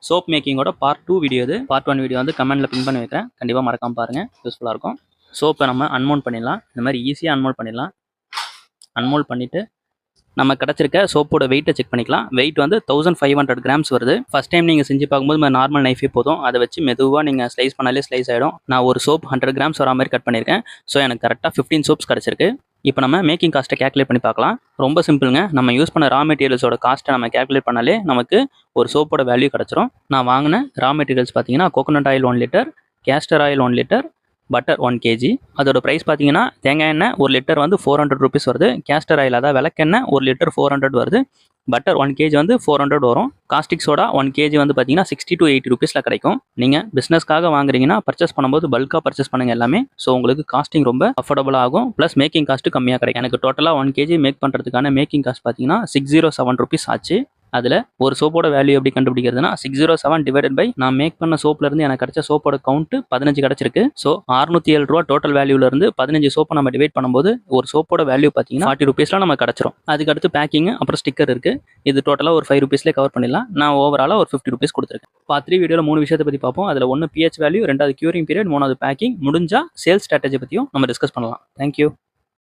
Soap மேக்கிங்கோட part 2 video இது. Part 1 video வந்து கமெண்ட்டில் பின் பண்ணி வைக்கிறேன். கண்டிப்பாக மறக்காமல் பாருங்கள், யூஸ்ஃபுல்லாக இருக்கும். சோப்பை நம்ம அன்மோல்ட் பண்ணிடலாம். இந்த மாதிரி ஈஸியாக அன்மோல்ட் பண்ணிடலாம். அன்மோல்ட் பண்ணிவிட்டு நம்ம கிடச்சிருக்க சோப்போட வெயிட்டை செக் பண்ணிக்கலாம். வெயிட் வந்து 1500 கிராம்ஸ் வருது. ஃபஸ்ட் டைம் நீங்கள் செஞ்சு பார்க்கும்போது நார்மல் நைஃபே போதும். அதை வச்சு மெதுவாக நீங்கள் ஸ்லைஸ் பண்ணாலே ஸ்லைஸ் ஆகிடும். நான் ஒரு சோப் 100 கிராம்ஸ் வர மாதிரி கட் பண்ணியிருக்கேன். ஸோ எனக்கு கரெக்டாக 15 சோப்ஸ் கிடச்சிருக்கு. இப்போ நம்ம மேக்கிங் காஸ்ட்டை கேல்குலேட் பண்ணி பார்க்கலாம். ரொம்ப சிம்பிளுங்க. நம்ம யூஸ் பண்ண ரா மெட்டீரியல்ஸோட காஸ்ட்டை நம்ம கேல்குலேட் பண்ணாலே நமக்கு ஒரு சோப்போட வேல்யூ கிடச்சிரும். நான் வாங்கின ரா மெட்டீரியல்ஸ் பார்த்தீங்கன்னா coconut oil 1 litre, castor oil 1 litre, butter 1 kg. அதோட ப்ரைஸ் பார்த்தீங்கன்னா தேங்காய் எண்ணெய் 1 லிட்டர் வந்து 400 rupees வருது. கேஸ்டர் ஆயில் அதாவது விளக்கெண்ணெய் 1 லிட்டர் 400 வருது. பட்டர் 1 kg வந்து 400 வரும். காஸ்டிக் சோடா 1 kg வந்து பார்த்தீங்கன்னா 60 to 80 rupeesல கிடைக்கும். நீங்கள் பிஸ்னஸ்க்காக வாங்குறீங்கன்னா பர்ச்சேஸ் பண்ணும்போது பல்காக பர்ச்சேஸ் பண்ணுங்க எல்லாமே. ஸோ உங்களுக்கு காஸ்டிங் ரொம்ப அஃபோர்டபுளாக ஆகும். ப்ளஸ் மேக்கிங் காஸ்ட்டு கம்மியாக கிடைக்கும். எனக்கு டோட்டலாக 1 kg மேக் பண்ணுறதுக்கான மேக்கிங் காஸ்ட் பார்த்தீங்கன்னா 607 rupees ஆச்சு. அதில் ஒரு சோப்போட வேல்யூ எப்படி கண்டுபிடிக்கிறதுனா 607 டிவைடட் பை நான் மேக் பண்ண சோப்லேருந்து எனக்கு கிடைச்ச சோப்போட கவுண்ட் 15 கிடச்சிருக்கு. ஸோ 607 ரூபா டோட்டல் வேல்யூலேருந்து 15 சோப்பை நம்ம டிவைட் பண்ணும்போது ஒரு சோப்போட வேல்யூ பார்த்தீங்கன்னா 40 rupeesல நம்ம கிடச்சிரும். அதுக்கடுத்து பேக்கிங் அப்புறம் ஸ்டிக்கர் இருக்குது. இது டோட்டலாக ஒரு 5 rupeesலேயே கவர் பண்ணிடலாம். நான் ஓவராலாக ஒரு 50 rupees கொடுத்துருக்கேன். பார்ட் 3 வீடியோவில் 3 விஷயத்தை பற்றி பார்ப்போம். அதில் 1 pH வேல்யூ, 2வது க்யூரிங் பீரியட், 3வது பேக்கிங், முடிஞ்சால் சேல்ஸ் ஸ்ட்ராட்டஜி பற்றியும் நம்ம டிஸ்கஸ் பண்ணலாம். தேங்க்யூ.